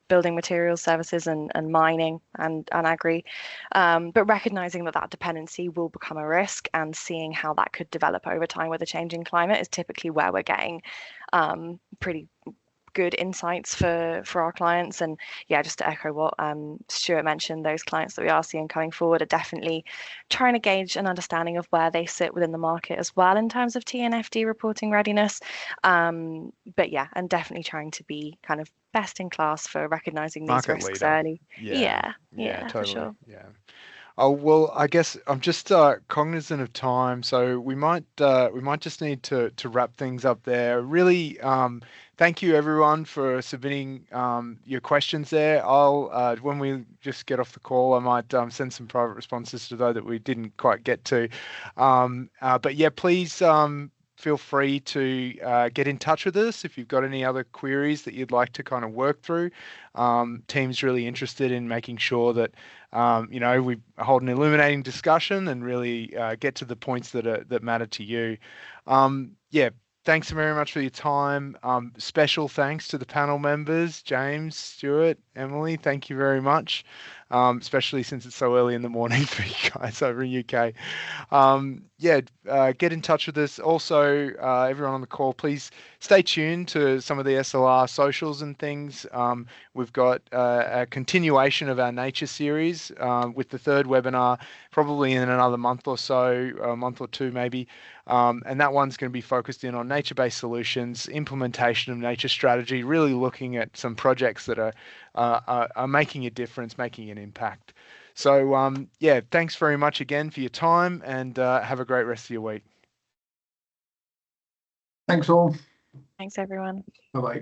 building materials services and mining and agri, but recognizing that dependency will become a risk, and seeing how that could develop over time with a changing climate is typically where we're getting pretty good insights for our clients. And yeah, just to echo what Stuart mentioned, those clients that we are seeing coming forward are definitely trying to gauge an understanding of where they sit within the market as well in terms of TNFD reporting readiness. But yeah, and definitely trying to be kind of best in class for recognizing these Market risks leader. early. Yeah, Yeah, totally. for sure. Yeah. Oh, well, I guess I'm just cognizant of time, so we might just need to wrap things up there. Really, thank you everyone for submitting your questions there. I'll when we just get off the call, I might send some private responses to those that we didn't quite get to. But yeah, please feel free to get in touch with us if you've got any other queries that you'd like to kind of work through. Team's really interested in making sure that we hold an illuminating discussion and really get to the points that matter to you. Yeah, thanks very much for your time. Special thanks to the panel members, James, Stuart, Emily. Thank you very much, especially since it's so early in the morning for you guys over in UK. Get in touch with us. Also, everyone on the call, please stay tuned to some of the SLR socials and things. We've got a continuation of our nature series with the third webinar probably in another month or so, a month or two maybe. And that one's going to be focused in on nature-based solutions, implementation of nature strategy, really looking at some projects that are making a difference, making an impact. So thanks very much again for your time, and have a great rest of your week. Thanks all. Thanks everyone. Bye-bye.